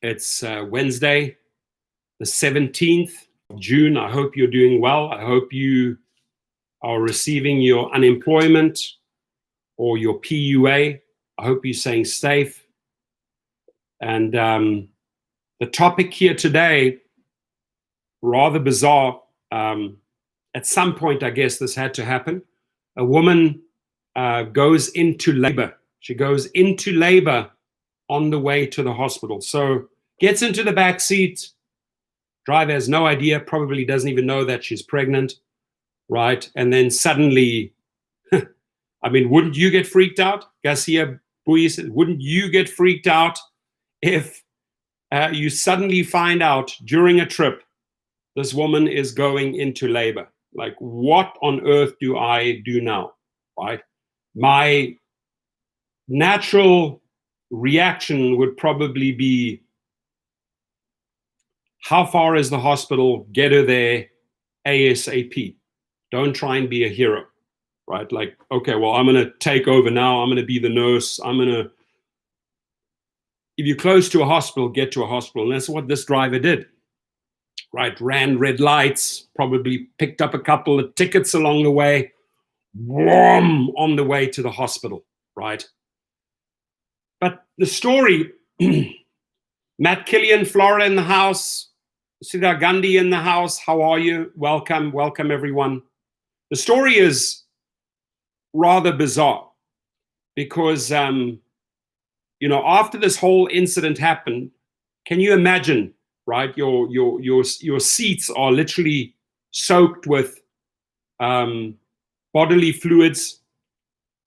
It's Wednesday, the 17th of June. I hope you're doing well. I hope you are receiving your unemployment or your PUA. I hope you're staying safe. And the topic here today, rather bizarre. At some point, I guess this had to happen. A woman goes into labor. She goes into labor on the way to the hospital. So gets into the back seat. Driver has no idea, probably doesn't even know that she's pregnant, right? And then suddenly, I mean, wouldn't you get freaked out? Garcia Bui said, wouldn't you get freaked out if you suddenly find out during a trip this woman is going into labor? Like, what on earth do I do now, right? My natural reaction would probably be, how far is the hospital? Get her there ASAP. Don't try and be a hero, right? Like, okay, well, I'm going to take over now. I'm going to be the nurse. If you're close to a hospital, get to a hospital. And that's what this driver did, right? Ran red lights, probably picked up a couple of tickets along the way, on the way to the hospital, right? But the story, Matt Killian, Florida in the house, Sudha Gandhi in the house. How are you? Welcome, everyone. The story is rather bizarre because, after this whole incident happened, can you imagine, right? Your seats are literally soaked with bodily fluids.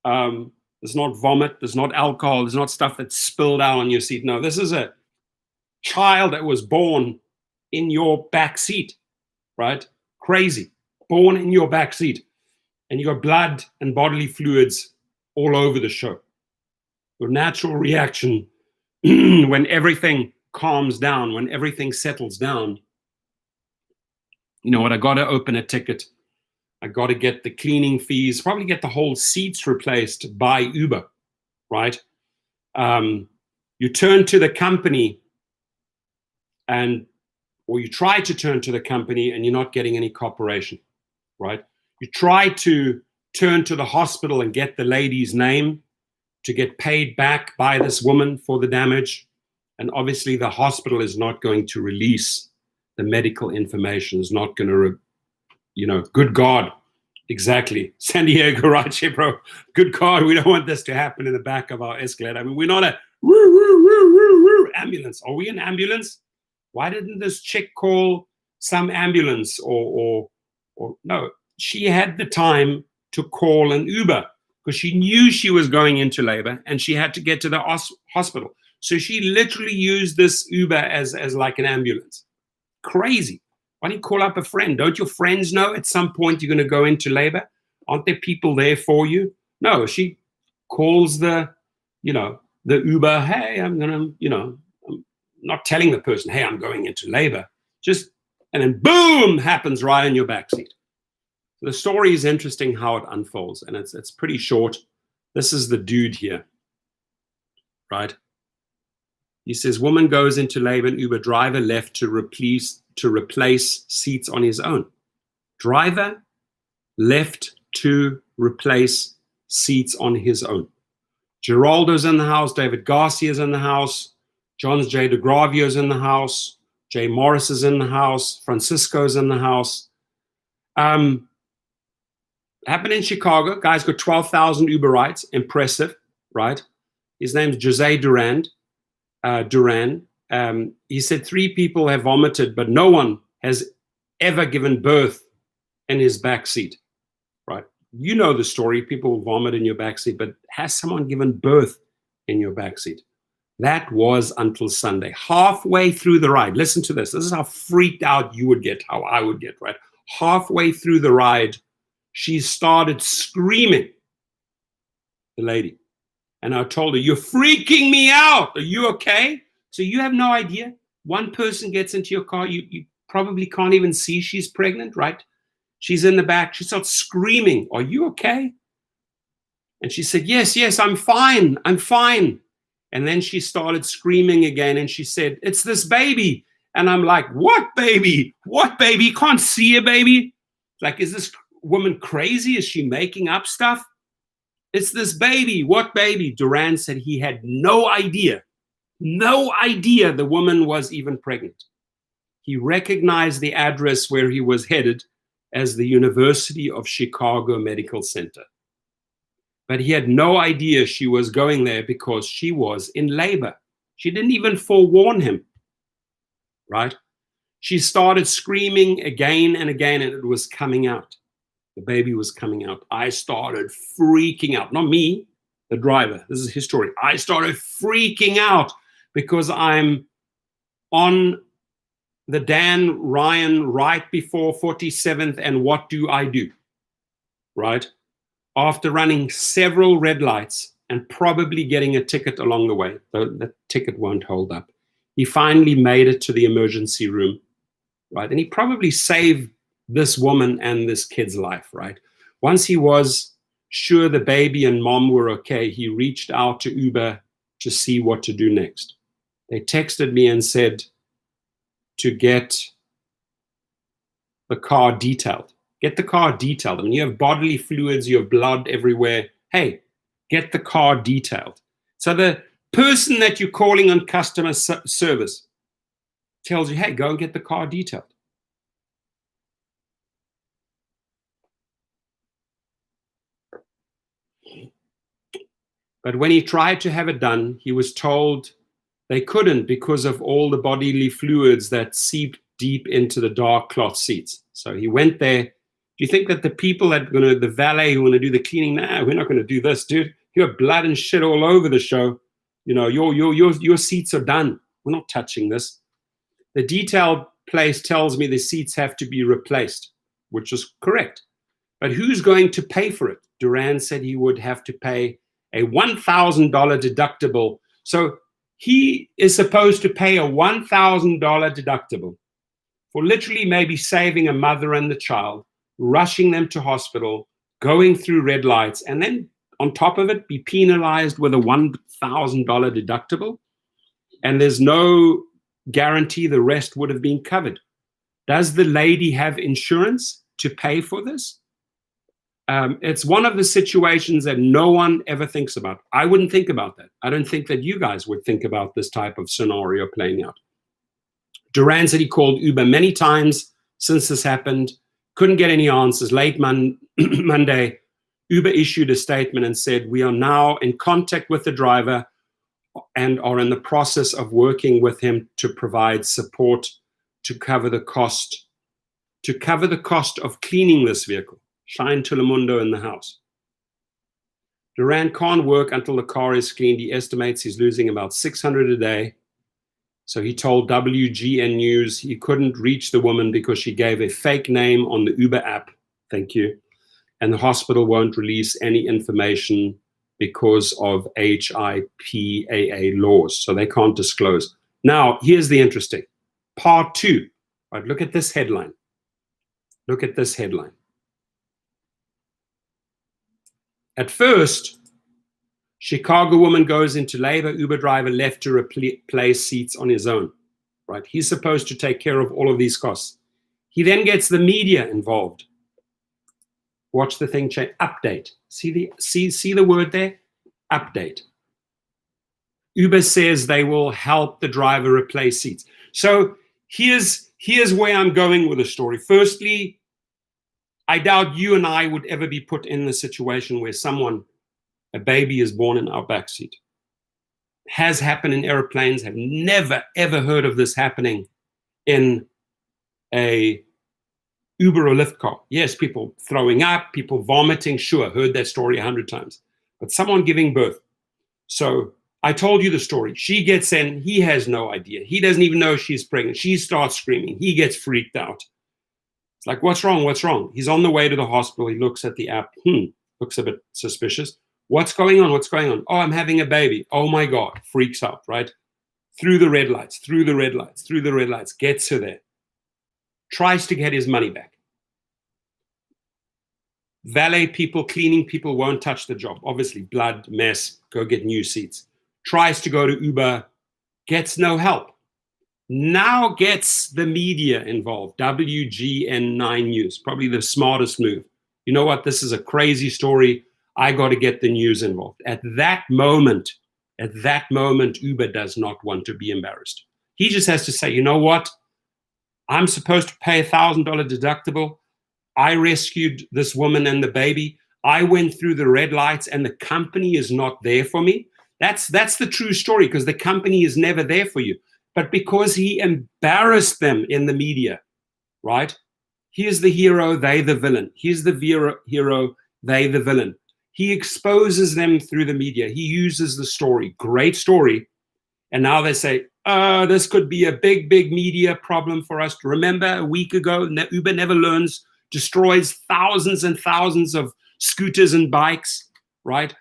There's not vomit, there's not alcohol, there's not stuff that's spilled out on your seat. No, this is a child that was born in your back seat, right? Crazy. Born in your back seat. And you got blood and bodily fluids all over the show. Your natural reaction when everything calms down, when everything settles down, you know what, I got to open a ticket. I got to get the cleaning fees, probably get the whole seats replaced by Uber, right? You turn to the company or you try to turn to the company and you're not getting any cooperation, right? You try to turn to the hospital and get the lady's name to get paid back by this woman for the damage. And obviously the hospital is not going to release the medical information, is not going to good God, exactly. San Diego, right, bro? Good God, we don't want this to happen in the back of our Escalator. I mean, we're not a ambulance. Are we an ambulance? Why didn't this chick call some ambulance or no? She had the time to call an Uber because she knew she was going into labor and she had to get to the hospital. So she literally used this Uber as like an ambulance. Crazy. Why don't you call up a friend? Don't your friends know at some point you're going to go into labor? Aren't there people there for you? No, she calls the Uber, hey, I'm not telling the person, hey, I'm going into labor. And then boom, happens right in your backseat. So the story is interesting how it unfolds, and it's pretty short. This is the dude here, right? He says, woman goes into labor and Uber driver left to replace seats on his own. Driver left to replace seats on his own. Geraldo's in the house. David Garcia's in the house. John J. DeGravio's in the house. Jay Morris is in the house. Francisco's in the house. Happened in Chicago. Guy's got 12,000 Uber rides. Impressive, right? His name's Jose Duran. He said 3 people have vomited, but no one has ever given birth in his back seat, right? You know the story. People vomit in your back seat, but has someone given birth in your back seat? That was until Sunday. Halfway through the ride, listen to this. This is how freaked out you would get, how I would get, right? Halfway through the ride, she started screaming, the lady. And I told her, you're freaking me out. Are you okay? So you have no idea. One person gets into your car. You probably can't even see she's pregnant, right? She's in the back. She starts screaming, are you okay? And she said, yes, I'm fine. I'm fine. And then she started screaming again, and she said, "It's this baby." And I'm like, "What baby? What baby? You can't see a baby?" Like, is this woman crazy? Is she making up stuff? "It's this baby." "What baby?" Duran said he had no idea the woman was even pregnant. He recognized the address where he was headed as the University of Chicago Medical Center. But he had no idea she was going there because she was in labor. She didn't even forewarn him, right? She started screaming again and again, and it was coming out. The baby was coming out. I started freaking out. Not me, the driver. This is his story. I started freaking out because I'm on the Dan Ryan right before 47th, and what do? Right? After running several red lights and probably getting a ticket along the way, though the ticket won't hold up, he finally made it to the emergency room, right? And he probably saved this woman and this kid's life, right? Once he was sure the baby and mom were okay, he reached out to Uber to see what to do next. They texted me and said to get the car detailed. Get the car detailed. I mean, you have bodily fluids, you have blood everywhere. Hey, get the car detailed. So the person that you're calling on customer service tells you, hey, go and get the car detailed. But when he tried to have it done, he was told they couldn't because of all the bodily fluids that seeped deep into the dark cloth seats. So he went there. Do you think that the people that are going to, the valet who want to do the cleaning, nah, we're not going to do this, dude. You have blood and shit all over the show. You know, your seats are done. We're not touching this. The detailed place tells me the seats have to be replaced, which is correct. But who's going to pay for it? Duran said he would have to pay a $1,000 deductible. So he is supposed to pay a $1,000 deductible for literally maybe saving a mother and the child, rushing them to hospital, going through red lights, and then on top of it, be penalized with a $1,000 deductible. And there's no guarantee the rest would have been covered. Does the lady have insurance to pay for this? It's one of the situations that no one ever thinks about. I wouldn't think about that. I don't think that you guys would think about this type of scenario playing out. Duran said he called Uber many times since this happened, couldn't get any answers. Late Monday, Uber issued a statement and said, we are now in contact with the driver and are in the process of working with him to provide support to cover the cost of cleaning this vehicle. Shine Telemundo in the house. Duran can't work until the car is cleaned. He estimates he's losing about $600 a day. So he told WGN News he couldn't reach the woman because she gave a fake name on the Uber app. Thank you. And the hospital won't release any information because of HIPAA laws. So they can't disclose. Now, here's the interesting part 2. Right, look at this headline. Look at this headline. At first, Chicago woman goes into labor, Uber driver left to replace seats on his own, right? He's supposed to take care of all of these costs. He then gets the media involved. Watch the thing change. Update. See the word there? Update. Uber says they will help the driver replace seats. So here's where I'm going with the story. Firstly, I doubt you and I would ever be put in the situation where a baby is born in our backseat. Has happened in airplanes, have never, ever heard of this happening in a Uber or Lyft car. Yes, people throwing up, people vomiting, sure, heard that story 100 times. But someone giving birth. So I told you the story. She gets in, he has no idea. He doesn't even know she's pregnant. She starts screaming. He gets freaked out. It's like, what's wrong? What's wrong? He's on the way to the hospital. He looks at the app. Looks a bit suspicious. What's going on? What's going on? Oh, I'm having a baby. Oh my God. Freaks out, right? Through the red lights, through the red lights, through the red lights. Gets her there. Tries to get his money back. Valet people, cleaning people won't touch the job. Obviously, blood, mess, go get new seats. tries to go to Uber, gets no help. Now gets the media involved. WGN9 News, probably the smartest move. You know what? This is a crazy story. I got to get the news involved. At that moment, Uber does not want to be embarrassed. He just has to say, you know what? I'm supposed to pay $1,000 deductible. I rescued this woman and the baby. I went through the red lights and the company is not there for me. That's the true story, because the company is never there for you. But because he embarrassed them in the media, right? Here's the hero, they the villain. Here's the hero, they the villain. He exposes them through the media. He uses the story, great story. And now they say, this could be a big, big media problem for us. Remember a week ago, Uber never learns, destroys thousands and thousands of scooters and bikes, right?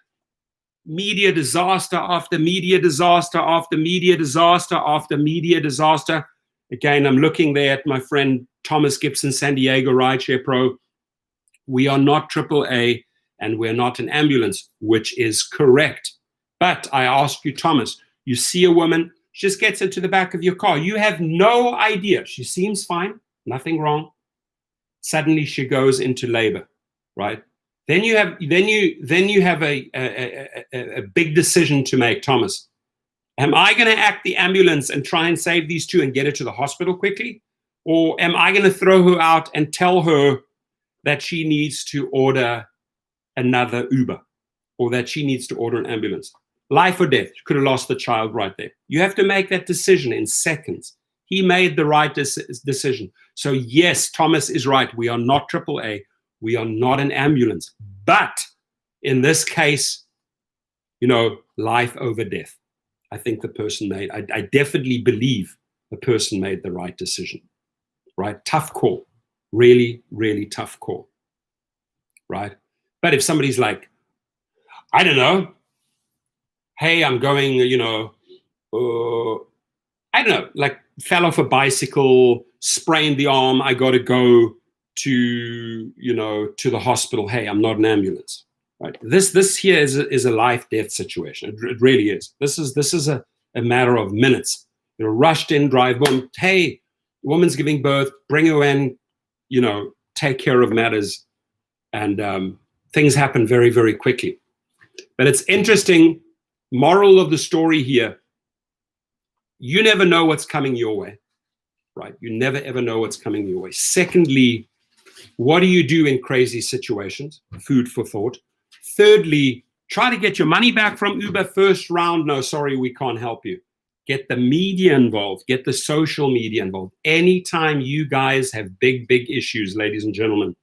Media disaster after media disaster after media disaster after media disaster. Again, I'm looking there at my friend Thomas Gibson, San Diego Rideshare Pro. We are not AAA and we're not an ambulance, which is correct. But I ask you, Thomas, you see a woman, she just gets into the back of your car. You have no idea. She seems fine, nothing wrong. Suddenly she goes into labor, right? Then you have a big decision to make, Thomas. Am I going to act the ambulance and try and save these two and get her to the hospital quickly? Or am I going to throw her out and tell her that she needs to order another Uber or that she needs to order an ambulance? Life or death. You could have lost the child right there. You have to make that decision in seconds. He made the right decision. So yes, Thomas is right. We are not AAA. We are not an ambulance. But in this case, life over death. I think the person made, I definitely believe the person made the right decision, right? Tough call, really, really tough call, right? But if somebody's like, I don't know, hey, I'm going, I don't know, like fell off a bicycle, sprained the arm, I got to go to the hospital. Hey, I'm not an ambulance, right? This here is a life death situation. It really is. This is a matter of minutes. Rushed in, drive, boom. Hey, woman's giving birth, bring her in, take care of matters, and things happen very, very quickly. But it's interesting. Moral of the story here: you never know what's coming your way, right? You never ever know what's coming your way. Secondly, what do you do in crazy situations? Food for thought. Thirdly, try to get your money back from Uber. First round, no, sorry, we can't help you. Get the media involved. Get the social media involved. Anytime you guys have big, big issues, ladies and gentlemen,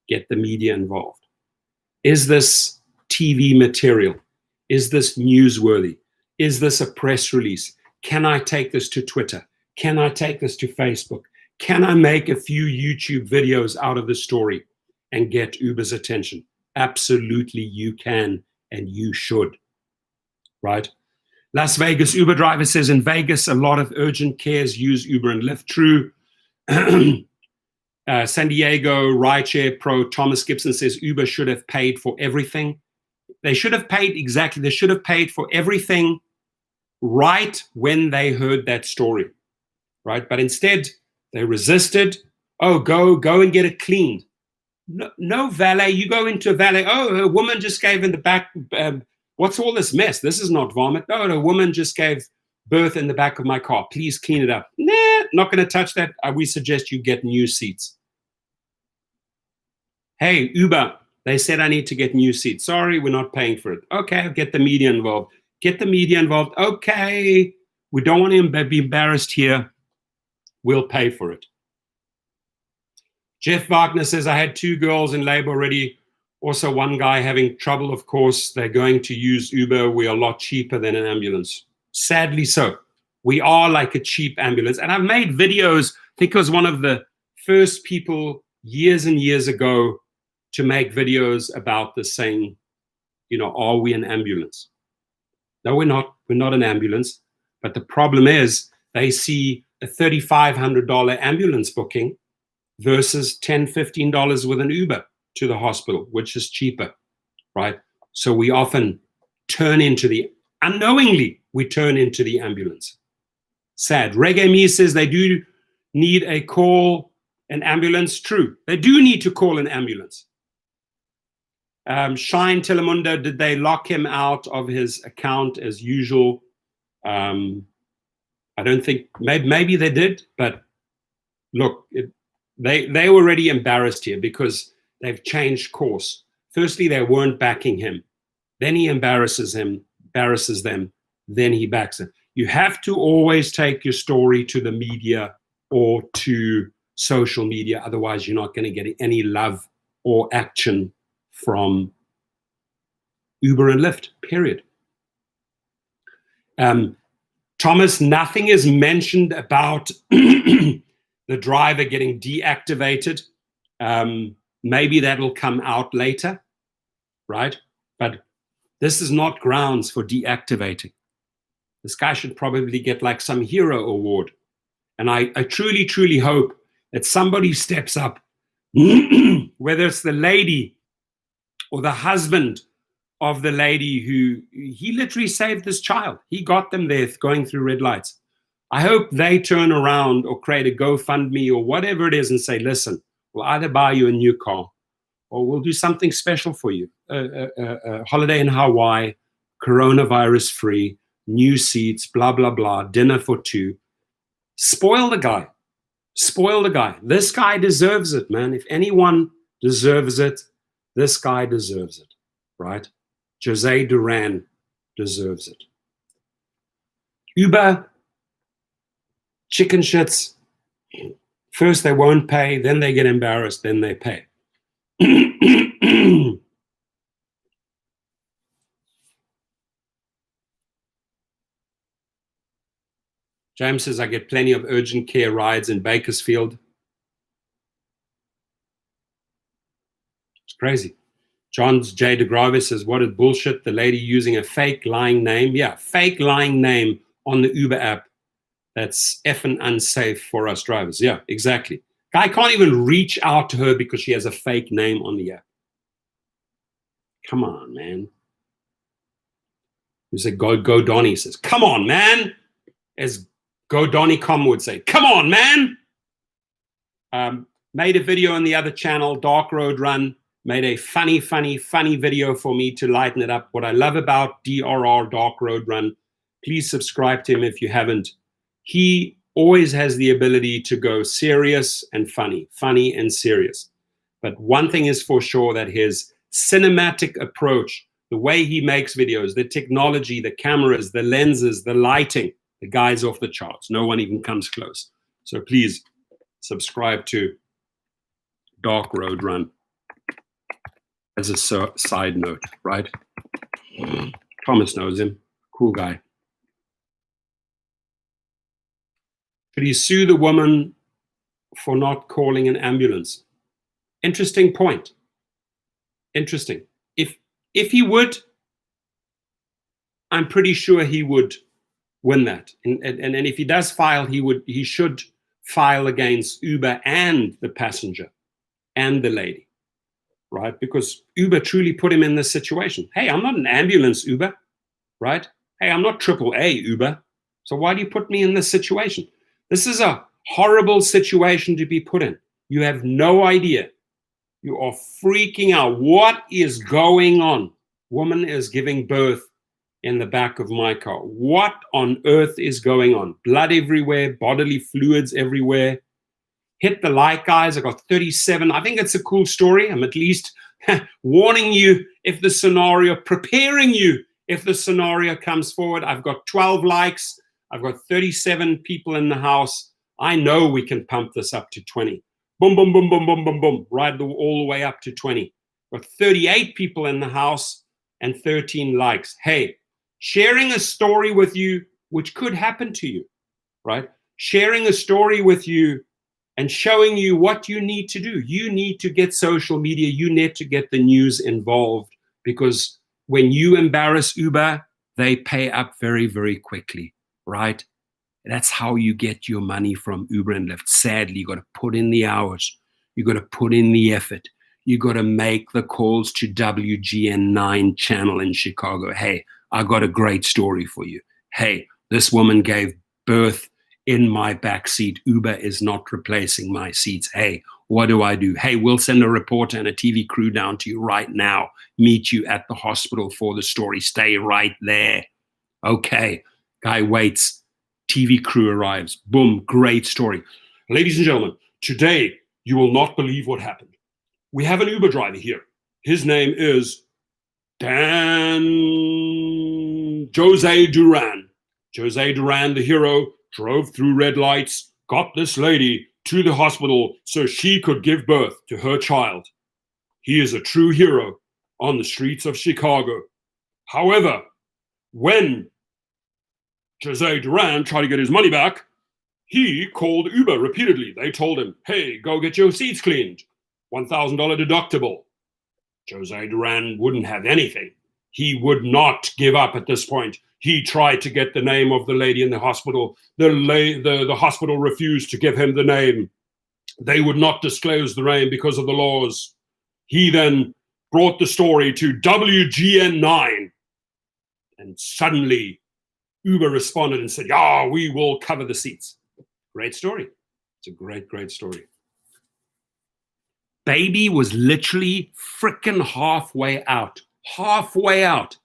get the media involved. Is this TV material? Is this newsworthy? Is this a press release? Can I take this to Twitter? Can I take this to Facebook? Can I make a few YouTube videos out of the story and get Uber's attention? Absolutely, you can and you should, right? Las Vegas Uber driver says in Vegas, a lot of urgent cares use Uber and Lyft. True. San Diego Rideshare Pro Thomas Gibson says Uber should have paid for everything. They should have paid exactly. They should have paid for everything right when they heard that story, right? But instead, they resisted. Oh, go and get it cleaned. No valet. You go into a valet. Oh, a woman just gave in the back. What's all this mess? This is not vomit. No, a woman just gave birth in the back of my car. Please clean it up. Nah, not going to touch that. We suggest you get new seats. Hey, Uber, they said I need to get new seats. Sorry, we're not paying for it. Okay, get the media involved. Get the media involved. Okay, we don't want to be embarrassed here. We'll pay for it. Jeff Wagner says, I had 2 girls in labor already. Also, one guy having trouble, of course. They're going to use Uber. We are a lot cheaper than an ambulance. Sadly so. We are like a cheap ambulance. And I've made videos. I think I was one of the first people years and years ago to make videos about this, saying, are we an ambulance? No, we're not. We're not an ambulance. But the problem is they see a $3,500 ambulance booking versus $10, $15 with an Uber to the hospital, which is cheaper, right? So we often turn into the unknowingly, we turn into the ambulance. Sad. Reggae Me says they do need an ambulance. True. They do need to call an ambulance. Shine Telemundo, did they lock him out of his account as usual? I don't think, maybe they did, but look, they were already embarrassed here because they've changed course. Firstly, they weren't backing him. Then he embarrasses them, then he backs them. You have to always take your story to the media or to social media. Otherwise, you're not going to get any love or action from Uber and Lyft, period. Thomas, nothing is mentioned about the driver getting deactivated. Maybe that'll come out later, right? But this is not grounds for deactivating. This guy should probably get like some hero award. And I truly, truly hope that somebody steps up, whether it's the lady or the husband of the lady who he literally saved this child. He got them there going through red lights. I hope they turn around or create a GoFundMe or whatever it is and say, listen, we'll either buy you a new car or we'll do something special for you. A holiday in Hawaii, coronavirus free, new seats, blah, blah, blah, dinner for two. Spoil the guy. Spoil the guy. This guy deserves it, man. If anyone deserves it, this guy deserves it, right? Jose Duran deserves it. Uber, chicken shits. First they won't pay, then they get embarrassed, then they pay. James says, I get plenty of urgent care rides in Bakersfield. It's crazy. John J. DeGravis says, what is bullshit? The lady using a fake lying name. Yeah, fake lying name on the Uber app. That's effing unsafe for us drivers. Yeah, exactly. Guy can't even reach out to her because she has a fake name on the app. Come on, man. You say, go Donnie says, come on, man. As Go Donnie Com would say, come on, man. Made a video on the other channel, Dark Road Run. Made a funny video for me to lighten it up. What I love about DRR, Dark Road Run, please subscribe to him if you haven't. He always has the ability to go serious and funny and serious. But one thing is for sure, that his cinematic approach, the way he makes videos, the technology, the cameras, the lenses, the lighting, the guy's off the charts. No one even comes close. So please subscribe to Dark Road Run. As a side note, right? Thomas knows him. Cool guy. Should he sue the woman for not calling an ambulance? Interesting point. Interesting. If he would, I'm pretty sure he would win that. And if he does file, he should file against Uber and the passenger and the lady. Right? Because Uber truly put him in this situation. Hey, I'm not an ambulance, Uber, right? Hey, I'm not AAA, Uber. So why do you put me in this situation? This is a horrible situation to be put in. You have no idea. You are freaking out. What is going on? Woman is giving birth in the back of my car. What on earth is going on? Blood everywhere, bodily fluids everywhere. Hit the like, guys. I got 37. I think it's a cool story. I'm at least warning you if the scenario, preparing you if the scenario comes forward. I've got 12 likes. I've got 37 people in the house. I know we can pump this up to 20. Boom, boom, boom, boom, boom, boom, boom. Right all the way up to 20. Got 38 people in the house and 13 likes. Hey, sharing a story with you, which could happen to you, right? Sharing a story with you and showing you what you need to do. You need to get social media. You need to get the news involved, because when you embarrass Uber, they pay up very, very quickly, right? That's how you get your money from Uber and Lyft. Sadly, you got to put in the hours. You got to put in the effort. You got to make the calls to WGN 9 channel in Chicago. Hey, I got a great story for you. Hey, this woman gave birth in my back seat. Uber is not replacing my seats. Hey, what do I do? Hey, we'll send a reporter and a TV crew down to you right now. Meet you at the hospital for the story. Stay right there. Okay. Guy waits. TV crew arrives. Boom. Great story. Ladies and gentlemen, today you will not believe what happened. We have an Uber driver here. His name is Jose Duran. Jose Duran, the hero, drove through red lights, got this lady to the hospital so she could give birth to her child. He is a true hero on the streets of Chicago. However, when Jose Duran tried to get his money back, he called Uber repeatedly. They told him, hey, go get your seats cleaned. $1,000 deductible. Jose Duran wouldn't have anything. He would not give up at this point. He tried to get the name of the lady in the hospital. The hospital refused to give him the name. They would not disclose the name because of the laws. He then brought the story to WGN9. And suddenly, Uber responded and said, yeah, we will cover the seats. Great story. It's a great, great story. Baby was literally freaking halfway out. Halfway out.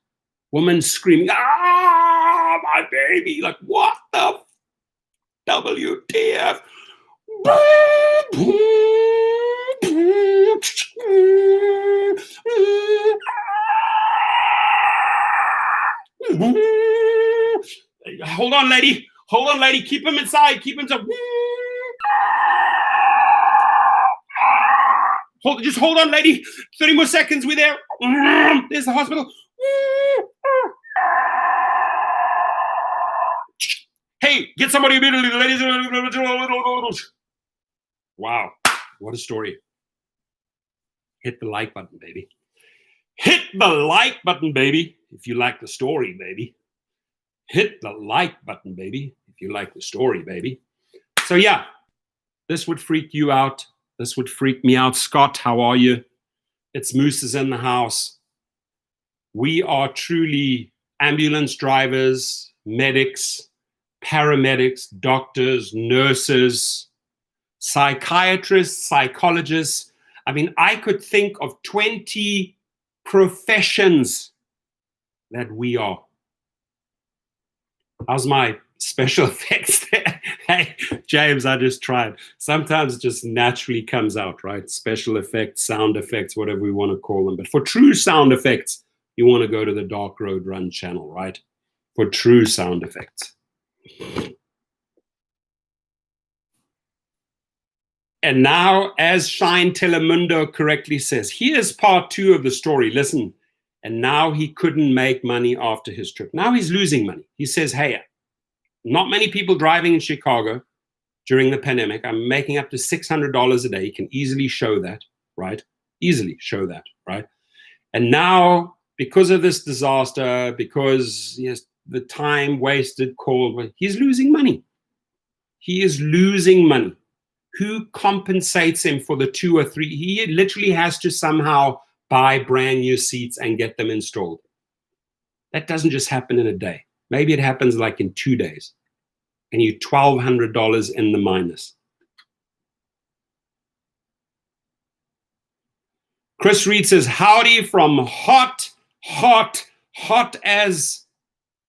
Woman screaming, ah, my baby. Like, what the WTF? Hold on, lady. Hold on, lady. Keep him inside. Keep him inside. Just hold on, lady. 30 more seconds. We're there. There's the hospital. Hey, get somebody immediately, ladies. Wow, what a story. Hit the like button, baby. Hit the like button, baby, if you like the story, baby. Hit the like button, baby, if you like the story, baby. So yeah, this would freak you out. This would freak me out. Scott, how are you? It's Mooses in the house. We are truly ambulance drivers, medics, paramedics, doctors, nurses, psychiatrists, psychologists. I mean, I could think of 20 professions that we are. How's my special effects there? Hey, James, I just tried. Sometimes it just naturally comes out, right? Special effects, sound effects, whatever we want to call them. But for true sound effects, you want to go to the Dark Road Run channel, right? For true sound effects. And now, as Shine Telemundo correctly says, here's part 2 of the story. Listen, and now he couldn't make money after his trip. Now he's losing money. He says, hey, not many people driving in Chicago during the pandemic. I'm making up to $600 a day. You can easily show that, right? Easily show that, right? And now, because of this disaster, because the time wasted, cold, he's losing money. He is losing money. Who compensates him for the 2 or 3? He literally has to somehow buy brand new seats and get them installed. That doesn't just happen in a day. Maybe it happens like in 2 days. And you're $1,200 in the minus. Chris Reed says, howdy from hot as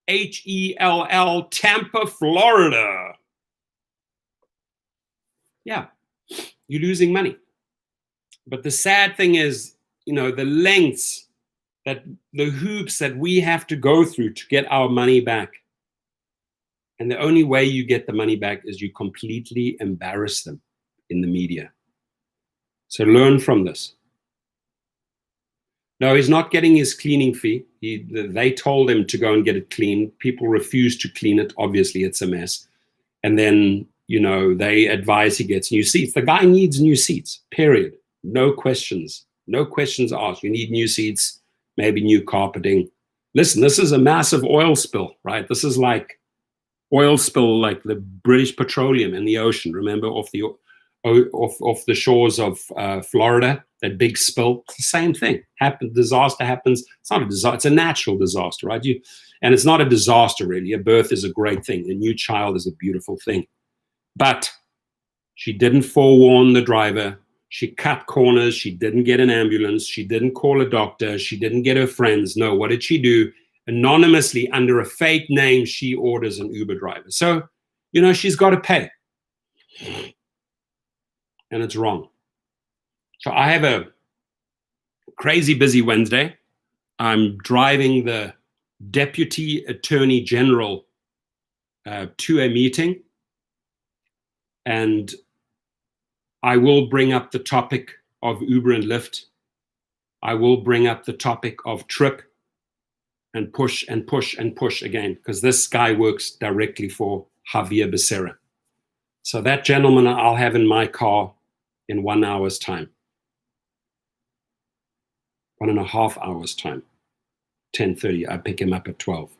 HELL, Tampa, Florida. Yeah, you're losing money. But the sad thing is, the lengths, the hoops that we have to go through to get our money back. And the only way you get the money back is you completely embarrass them in the media. So learn from this. No, he's not getting his cleaning fee. They told him to go and get it cleaned. People refuse to clean it. Obviously, it's a mess. And then, they advise he gets new seats. The guy needs new seats, period. No questions. No questions asked. You need new seats, maybe new carpeting. Listen, this is a massive oil spill, right? This is like oil spill, like the British Petroleum in the ocean, remember, off the off the shores of Florida, that big spill. It's the same thing. Disaster happens. It's not a disaster. It's a natural disaster, right? And it's not a disaster, really. A birth is a great thing. A new child is a beautiful thing. But she didn't forewarn the driver. She cut corners. She didn't get an ambulance. She didn't call a doctor. She didn't get her friends. No, what did she do? Anonymously, under a fake name, she orders an Uber driver. So, she's got to pay. And it's wrong. So I have a crazy busy Wednesday. I'm driving the Deputy Attorney General to a meeting. And I will bring up the topic of Uber and Lyft. I will bring up the topic of Trip and push and push and push again, because this guy works directly for Javier Becerra. So that gentleman I'll have in my car in 1 hour's time. 1.5 hours time. 10:30. I pick him up at 12.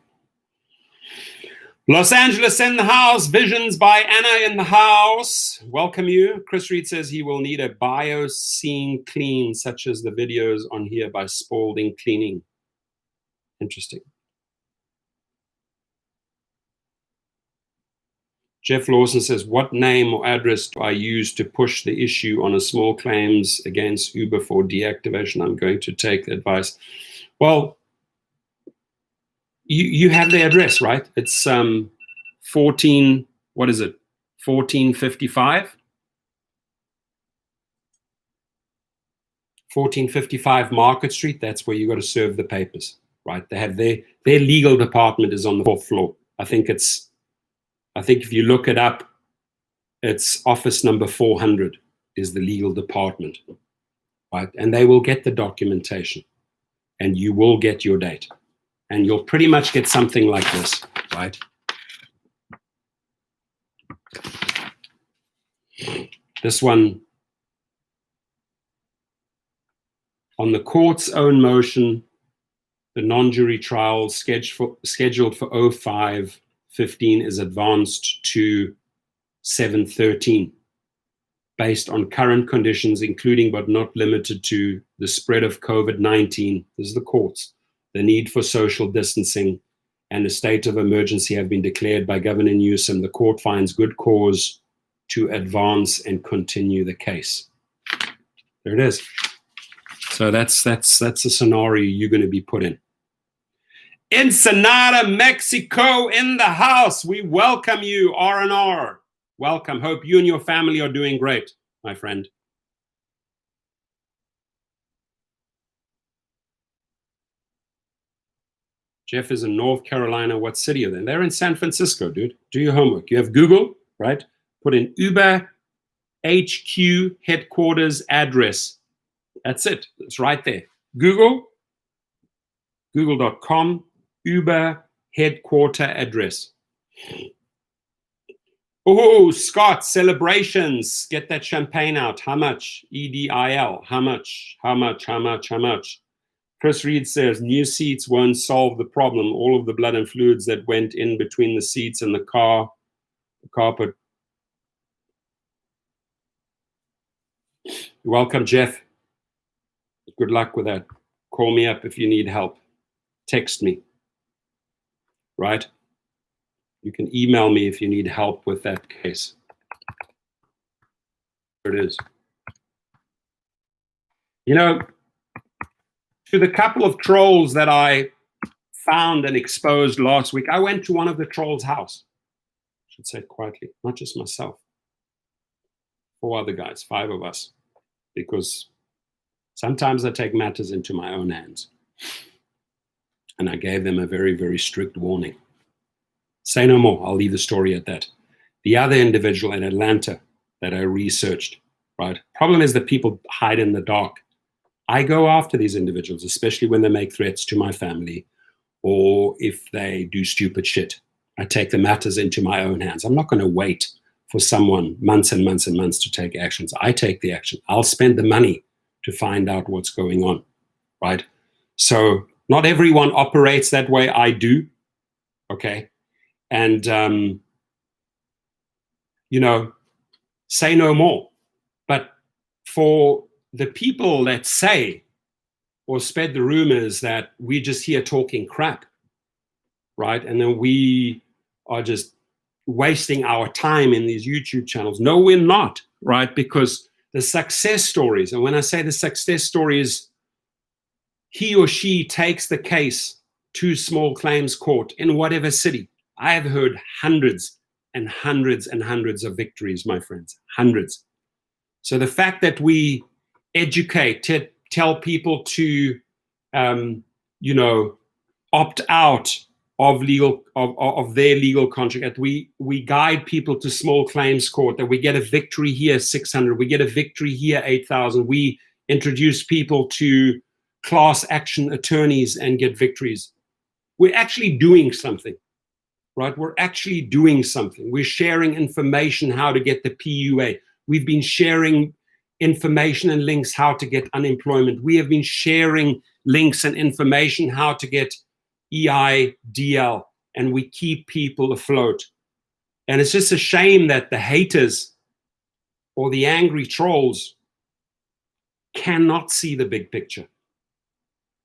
Los Angeles in the house. Visions by Anna in the house. Welcome you. Chris Reed says he will need a bioscene clean, such as the videos on here by Spalding Cleaning. Interesting. Jeff Lawson says, what name or address do I use to push the issue on a small claims against Uber for deactivation? I'm going to take the advice. Well, you have the address, right? It's 14, what is it? 1455? 1455 Market Street. That's where you got to serve the papers, right? They have their legal department is on the 4th floor. I think if you look it up, it's office number 400 is the legal department, right? And they will get the documentation and you will get your date. And you'll pretty much get something like this, right? This one, on the court's own motion, the non-jury trial scheduled for 05:15 is advanced to 7:13 based on current conditions, including but not limited to the spread of COVID-19. This is the courts. The need for social distancing and a state of emergency have been declared by Governor Newsom. The court finds good cause to advance and continue the case. There it is. So that's the scenario you're going to be put in. Ensenada, Mexico in the house. We welcome you, R&R. Welcome. Hope you and your family are doing great, my friend. Jeff is in North Carolina. What city are they? They're in San Francisco, dude. Do your homework. You have Google, right? Put in Uber HQ headquarters address. That's it. It's right there. Google.com, Uber headquarter address. Oh, Scott, celebrations. Get that champagne out. How much? EDIL. How much? How much? How much? How much? Chris Reed says, new seats won't solve the problem. All of the blood and fluids that went in between the seats and the carpet. Welcome, Jeff. Good luck with that. Call me up if you need help. Text me, right? You can email me if you need help with that case. There it is. To the couple of trolls that I found and exposed last week, I went to one of the trolls' house. I should say it quietly, not just myself. 4 other guys, 5 of us, because sometimes I take matters into my own hands. And I gave them a very, very strict warning. Say no more. I'll leave the story at that. The other individual in Atlanta that I researched, right? Problem is that people hide in the dark. I go after these individuals, especially when they make threats to my family or if they do stupid shit. I take the matters into my own hands. I'm not going to wait for someone months and months and months to take actions. I take the action. I'll spend the money to find out what's going on, right? So not everyone operates that way. I do, okay? And, say no more. for the people that say or spread the rumors that we're just here talking crap, right? And then we are just wasting our time in these YouTube channels. No, we're not, right? Because the success stories, and when I say the success stories, he or she takes the case to small claims court in whatever city. I have heard hundreds and hundreds and hundreds of victories, my friends, hundreds. So the fact that we educate, tell people to, opt out of their legal contract, we guide people to small claims court, that we get a victory here, 600, we get a victory here, 8,000. We introduce people to class action attorneys and get victories. We're actually doing something, right? We're actually doing something. We're sharing information how to get the PUA. We've been sharing information and links how to get unemployment. We have been sharing links and information how to get EIDL, and we keep people afloat. And it's just a shame that the haters or the angry trolls cannot see the big picture,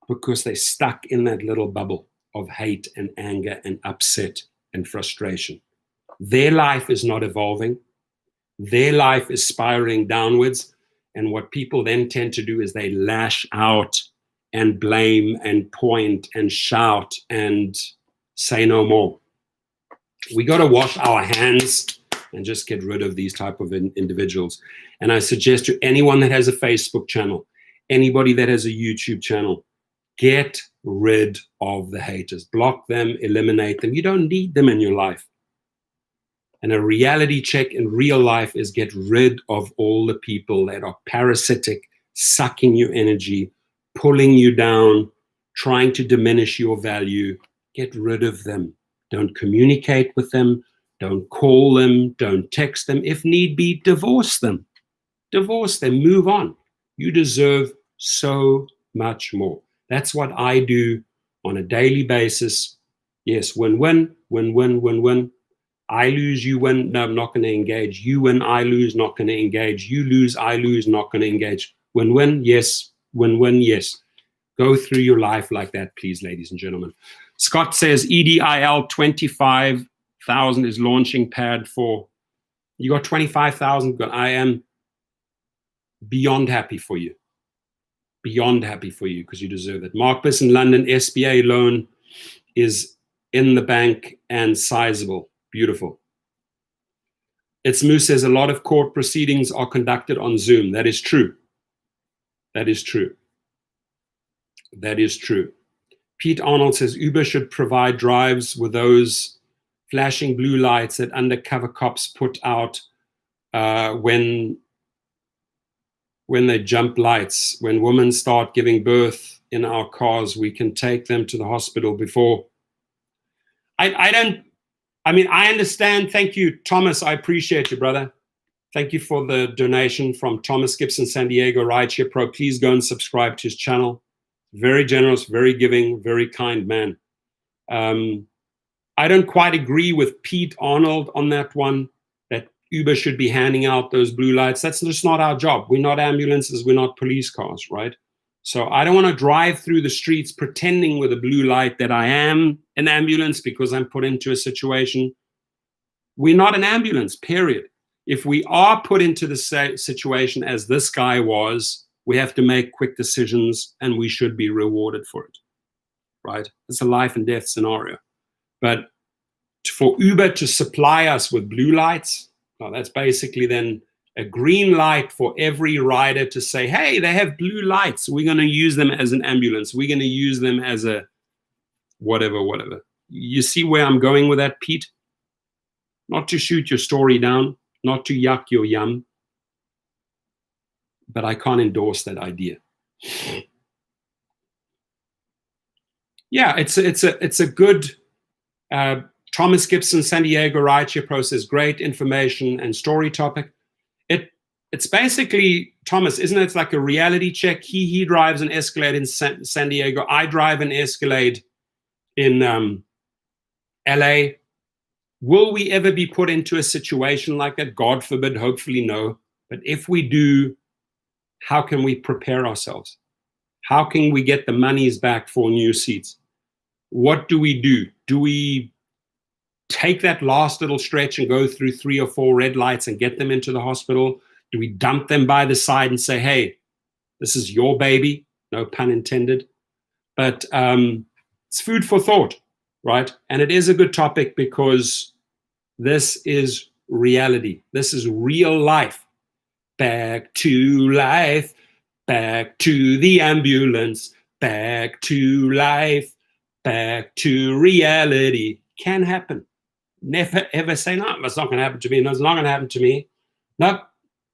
because they're stuck in that little bubble of hate and anger and upset and frustration. Their life is not evolving. Their life is spiraling downwards. And what people then tend to do is they lash out and blame and point and shout and say no more. We got to wash our hands and just get rid of these type of individuals. And I suggest to anyone that has a Facebook channel, anybody that has a YouTube channel, get rid of the haters. Block them, eliminate them. You don't need them in your life. And a reality check in real life is get rid of all the people that are parasitic, sucking your energy, pulling you down, trying to diminish your value. Get rid of them. Don't communicate with them. Don't call them. Don't text them. If need be, divorce them. Divorce them. Move on. You deserve so much more. That's what I do on a daily basis. Yes, win-win, win-win, win-win. I lose, you win. No, I'm not going to engage. You win, I lose, not going to engage. You lose, I lose, not going to engage. Win-win, yes. Win-win, yes. Go through your life like that, please, ladies and gentlemen. Scott says EDIL 25,000 is launching pad for. You got 25,000. I am beyond happy for you. Beyond happy for you, because you deserve it. Mark Bisson, London, SBA loan is in the bank and sizable. Beautiful. It's Moose says a lot of court proceedings are conducted on Zoom. That is true. That is true. That is true. Pete Arnold says Uber should provide drives with those flashing blue lights that undercover cops put out when they jump lights. When women start giving birth in our cars, we can take them to the hospital before. I understand. Thank you, Thomas. I appreciate you, brother. Thank you for the donation from Thomas Gibson, San Diego Rideshare Pro. Please go and subscribe to his channel. Very generous, very giving, very kind man. I don't quite agree with Pete Arnold on that one, that Uber should be handing out those blue lights. That's just not our job. We're not ambulances. We're not police cars, right? So I don't want to drive through the streets pretending with a blue light that I am an ambulance because I'm put into a situation. We're not an ambulance, period. If we are put into the situation as this guy was, we have to make quick decisions and we should be rewarded for it, right? It's a life and death scenario. But for Uber to supply us with blue lights, well, that's basically then a green light for every rider to say, hey, they have blue lights. We're going to use them as an ambulance. We're going to use them as a whatever. You see where I'm going with that, Pete? Not to shoot your story down, not to yuck your yum, but I can't endorse that idea. Yeah, it's a good Thomas Gibson, San Diego Rideshare Process, great information and story topic. It's basically, Thomas, isn't it? It's like a reality check. He drives an Escalade in San Diego. I drive an Escalade in LA. Will we ever be put into a situation like that? God forbid, hopefully no. But if we do, how can we prepare ourselves? How can we get the monies back for new seats? What do we do? Do we take that last little stretch and go through 3 or 4 red lights and get them into the hospital? Do we dump them by the side and say, hey, this is your baby? No pun intended. But it's food for thought, right? And it is a good topic because this is reality. This is real life. Back to life. Back to the ambulance. Back to life. Back to reality. Can happen. Never ever say, no, it's not going to happen to me. No, it's not going to happen to me. Nope.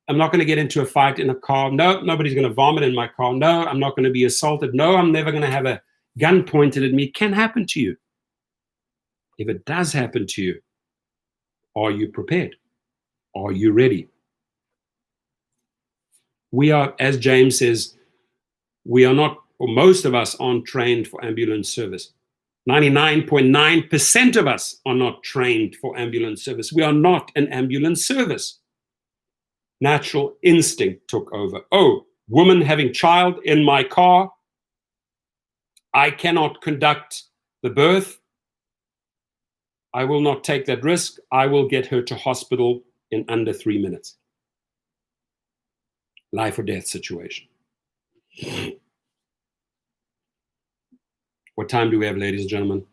I'm not going to get into a fight in a car. No, nobody's going to vomit in my car. No, I'm not going to be assaulted. No, I'm never going to have a gun pointed at me. It can happen to you. If it does happen to you, are you prepared? Are you ready? We are, as James says, we are not, or most of us aren't trained for ambulance service. 99.9% of us are not trained for ambulance service. We are not an ambulance service. Natural instinct took over. Oh, woman having child in my car. I cannot conduct the birth. I will not take that risk. I will get her to hospital in under 3 minutes. Life or death situation. What time do we have, ladies and gentlemen?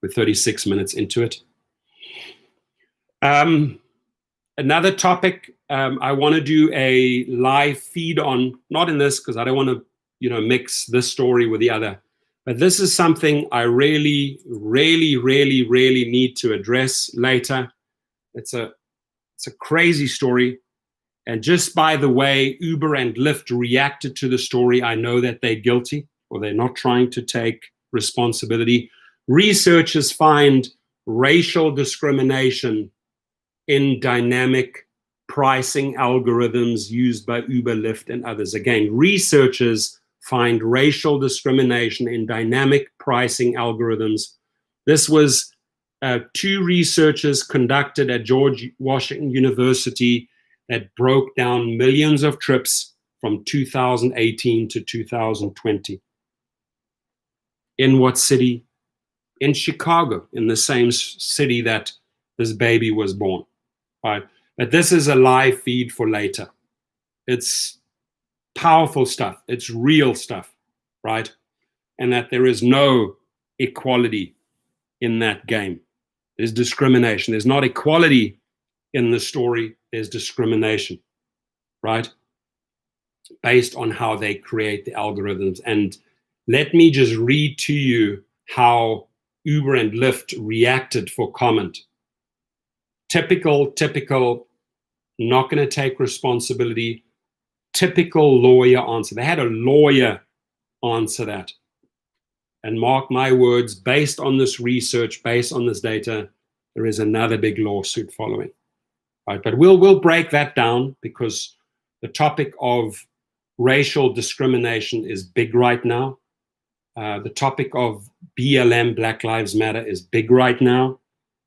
We're 36 minutes into it. Another topic I want to do a live feed on, not in this because I don't want to, mix this story with the other. But this is something I really, really, really, really need to address later. It's a crazy story. And just by the way Uber and Lyft reacted to the story, I know that they're guilty or they're not trying to take responsibility. Researchers find racial discrimination in dynamic pricing algorithms used by Uber, Lyft, and others. Again, researchers find racial discrimination in dynamic pricing algorithms. This was 2 researchers conducted at George Washington University that broke down millions of trips from 2018 to 2020. In what city? In Chicago, in the same city that this baby was born. Right? But this is a live feed for later. It's powerful stuff. It's real stuff, right? And that there is no equality in that game. There's discrimination. There's not equality in the story. There's discrimination, right? Based on how they create the algorithms. And let me just read to you how Uber and Lyft reacted for comment. Typical, not going to take responsibility. Typical lawyer answer. They had a lawyer answer that. And mark my words, based on this research, based on this data, there is another big lawsuit following. Right? But we'll break that down because the topic of racial discrimination is big right now. The topic of BLM, Black Lives Matter, is big right now.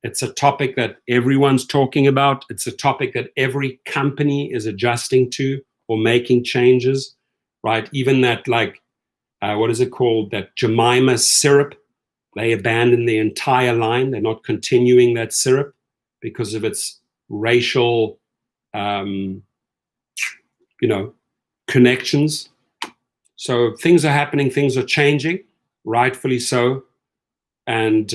It's a topic that everyone's talking about. It's a topic that every company is adjusting to or making changes, right? Even that, what is it called? That Jemima syrup. They abandoned the entire line. They're not continuing that syrup because of its racial, connections. So things are happening. Things are changing, rightfully so. And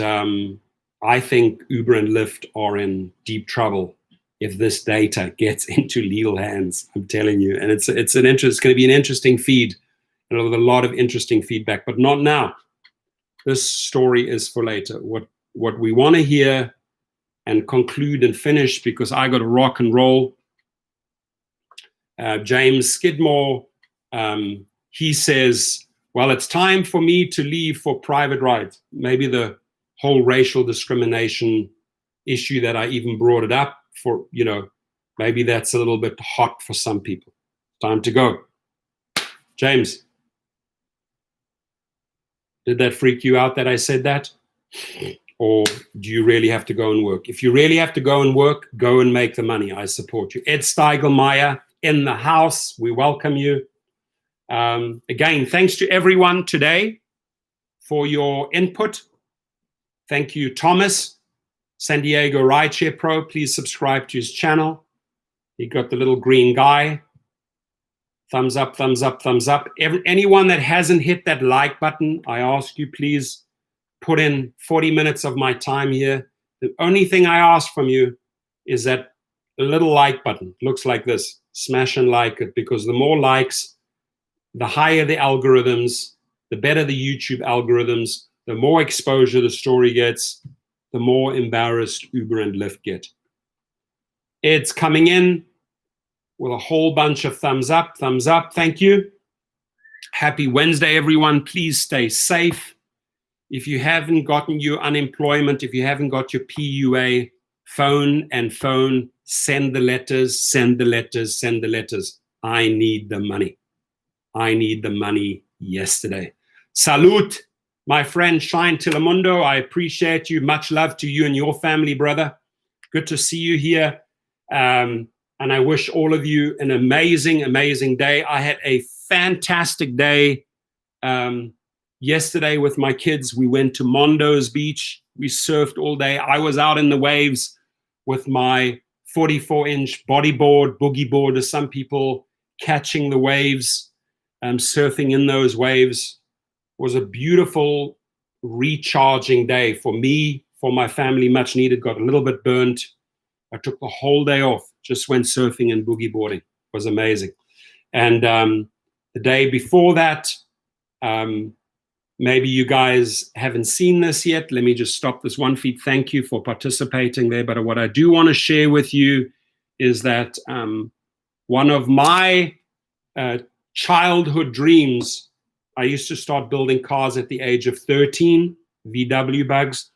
I think Uber and Lyft are in deep trouble if this data gets into legal hands. I'm telling you, and it's going to be an interesting feed, and with a lot of interesting feedback, but not now. This story is for later. What we want to hear and conclude and finish, because I got to rock and roll. James Skidmore, he says, well, it's time for me to leave for private rides. Maybe the whole racial discrimination issue that I even brought it up for, maybe that's a little bit hot for some people. Time to go. James, did that freak you out that I said that? Or do you really have to go and work? If you really have to go and work, go and make the money. I support you. Ed Steigelmeier, in the house. We welcome you. Again, thanks to everyone today for your input. Thank you, Thomas, San Diego Rideshare Pro. Please subscribe to his channel. He got the little green guy. Thumbs up, thumbs up, thumbs up. Anyone that hasn't hit that like button, I ask you, please put in 40 minutes of my time here. The only thing I ask from you is that little like button. Looks like this. Smash and like it, because the more likes, the higher the algorithms, the better the YouTube algorithms, the more exposure the story gets, the more embarrassed Uber and Lyft get. It's coming in with a whole bunch of thumbs up, thumbs up. Thank you. Happy Wednesday, everyone. Please stay safe. If you haven't gotten your unemployment, if you haven't got your PUA, phone, send the letters, send the letters, send the letters. I need the money. I need the money yesterday. Salute, my friend Shine Telemundo. I appreciate you. Much love to you and your family, brother. Good to see you here. And I wish all of you an amazing, amazing day. I had a fantastic day yesterday with my kids. We went to Mondo's Beach. We surfed all day. I was out in the waves with my 44-inch bodyboard, boogie board, as some people, catching the waves, surfing in those waves. It was a beautiful, recharging day for me, for my family, much needed. Got a little bit burnt. I took the whole day off, just went surfing and boogie boarding. It was amazing. And the day before that, maybe you guys haven't seen this yet. Let me just stop this one feed. Thank you for participating there. But what I do want to share with you is that one of my childhood dreams, I used to start building cars at the age of 13, VW bugs.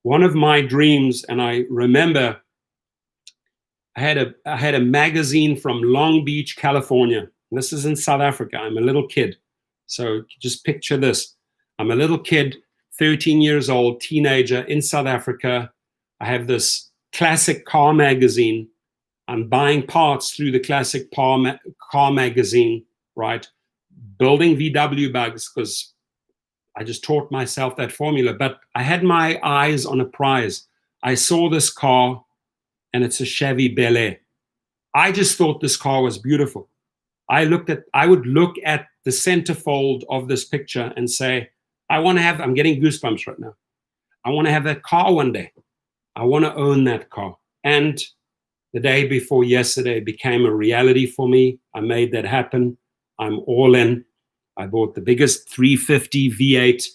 One of my dreams, and I remember I had a magazine from Long Beach, California. This is in South Africa. I'm a little kid. So just picture this. I'm a little kid, 13 years old, teenager in South Africa. I have this classic car magazine. I'm buying parts through the classic car magazine, right? Building VW bugs, because I just taught myself that formula. But I had my eyes on a prize. I saw this car, and it's a Chevy Bel Air. I just thought this car was beautiful. I would look at the centerfold of this picture and say, I'm getting goosebumps right now. I want to have that car one day. I want to own that car. And the day before yesterday became a reality for me. I made that happen. I'm all in. I bought the biggest 350 V8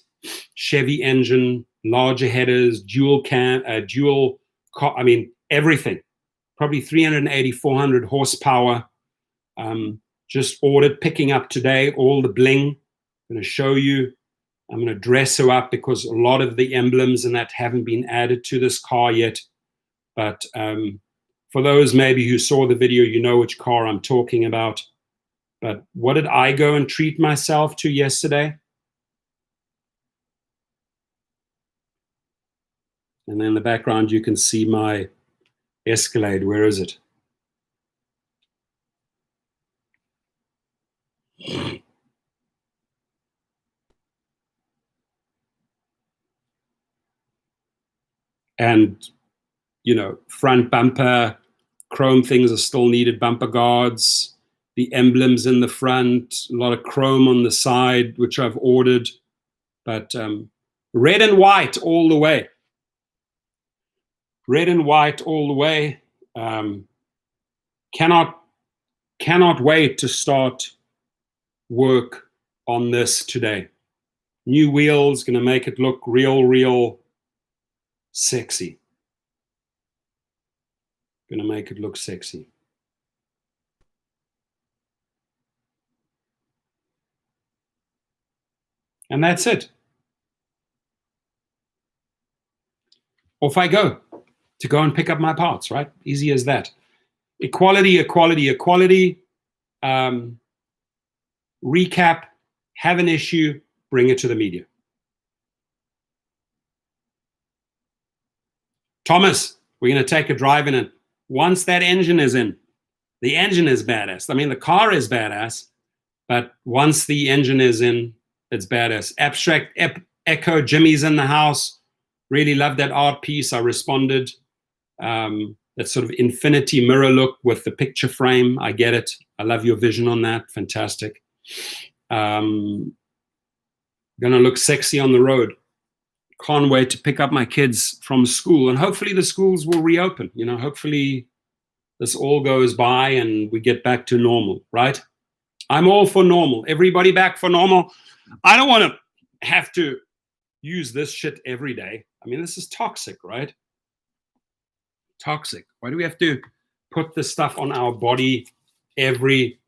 Chevy engine, larger headers, everything. Probably 380, 400 horsepower. Just ordered, picking up today, all the bling. I'm going to show you. I'm going to dress her up because a lot of the emblems and that haven't been added to this car yet. But for those maybe who saw the video, you know which car I'm talking about. But what did I go and treat myself to yesterday? And then in the background, you can see my Escalade. Where is it? And, front bumper, chrome things are still needed, bumper guards, the emblems in the front, a lot of chrome on the side, which I've ordered. But red and white all the way. Red and white all the way. Cannot wait to start work on this today. New wheels, going to make it look real sexy. Going to make it look sexy. And that's it. Off I go to go and pick up my parts, right? Easy as that. Equality, equality, equality. Recap, have an issue, bring it to the media. Thomas, we're going to take a drive in it. Once that engine is in, The engine is badass. I mean, the car is badass, but once the engine is in, it's badass. Abstract Echo, Jimmy's in the house. Really loved that art piece. I responded. That sort of infinity mirror look with the picture frame. I get it. I love your vision on that. Fantastic. Gonna look sexy on the road. Can't wait to pick up my kids from school, and hopefully the schools will reopen. You know, hopefully this all goes by and we get back to normal, right? I'm all for normal. Everybody back for normal. I don't want to have to use this shit every day. I mean, this is toxic, right? Toxic. Why do we have to put this stuff on our body every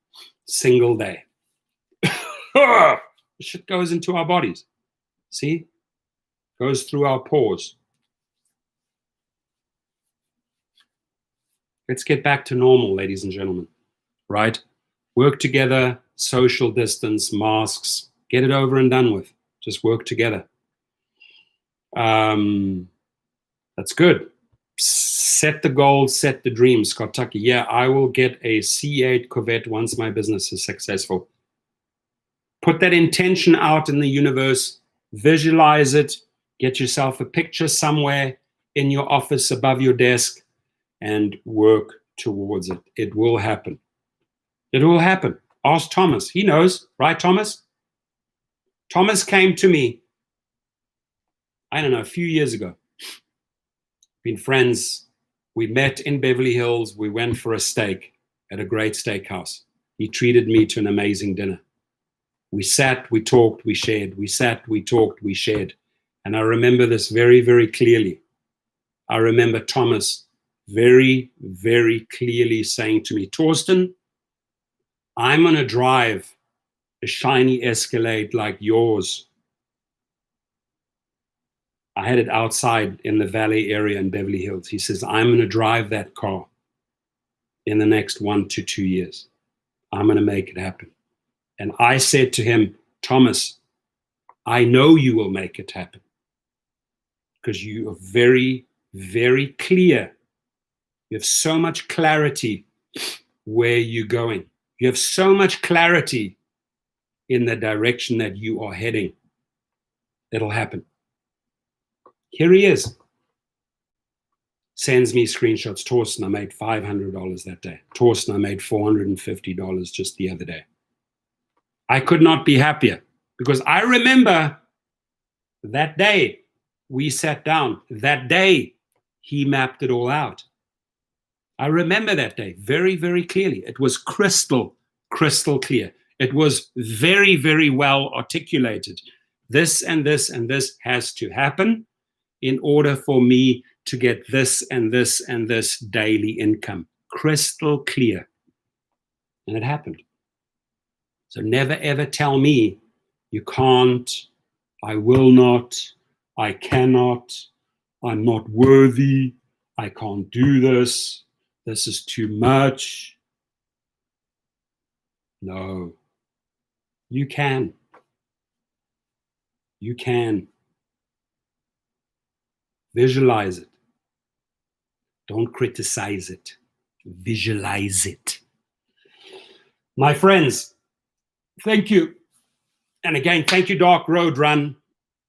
single day? This shit goes into our bodies. See? Goes through our pores. Let's get back to normal, ladies and gentlemen, right? Work together, social distance, masks, get it over and done with. Just work together. That's good. Set the goals, set the dreams, Scott Tucky. Yeah, I will get a C8 Corvette once my business is successful. Put that intention out in the universe, visualize it, get yourself a picture somewhere in your office above your desk, and work towards it. It will happen. It will happen. Ask Thomas. He knows, right, Thomas? Thomas came to me, I don't know, a few years ago. Been friends. We met in Beverly Hills. We went for a steak at a great steakhouse. He treated me to an amazing dinner. We sat, we talked, we shared. We sat, we talked, we shared. And I remember this very, very clearly. I remember Thomas very, very clearly saying to me, Torsten, I'm going to drive a shiny Escalade like yours. I had it outside in the Valley area in Beverly Hills. He says, I'm going to drive that car in the next 1 to 2 years. I'm going to make it happen. And I said to him, Thomas, I know you will make it happen because you are very, very clear. You have so much clarity where you're going. You have so much clarity in the direction that you are heading. It'll happen. Here he is. Sends me screenshots. Torsten, I made $500 that day. Torsten, I made $450 just the other day. I could not be happier because I remember that day we sat down. That day he mapped it all out. I remember that day very, very clearly. It was crystal clear. It was very, very well articulated. This and this and this has to happen in order for me to get this and this and this daily income. Crystal clear. And it happened. So never ever tell me you can't, I will not, I cannot, I'm not worthy, I can't do this, this is too much. No, you can. You can. Visualize it. Don't criticize it. Visualize it. My friends, thank you. And again, thank you, Dark Road Run,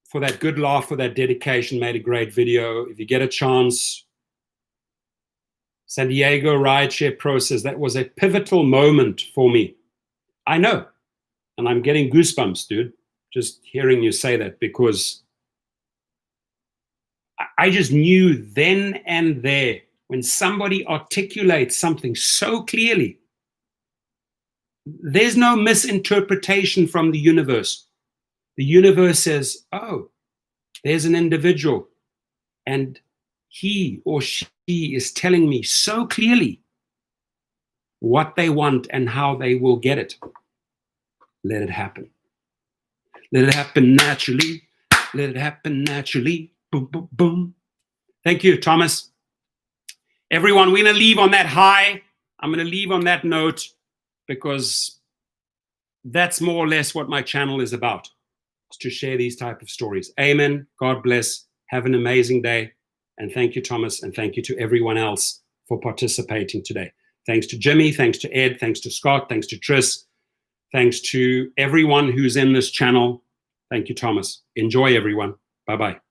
for that good laugh, for that dedication. Made a great video. If you get a chance, San Diego rideshare process, that was a pivotal moment for me. I know. And I'm getting goosebumps, dude, just hearing you say that, because I just knew then and there, when somebody articulates something so clearly, there's no misinterpretation from the universe. The universe says, oh, there's an individual, and he or she is telling me so clearly what they want and how they will get it. Let it happen. Let it happen naturally. Let it happen naturally. Boom, boom, boom. Thank you, Thomas. Everyone, we're going to leave on that high. I'm going to leave on that note, because that's more or less what my channel is about, is to share these type of stories. Amen. God bless. Have an amazing day. And thank you, Thomas. And thank you to everyone else for participating today. Thanks to Jimmy. Thanks to Ed. Thanks to Scott. Thanks to Tris. Thanks to everyone who's in this channel. Thank you, Thomas. Enjoy, everyone. Bye-bye.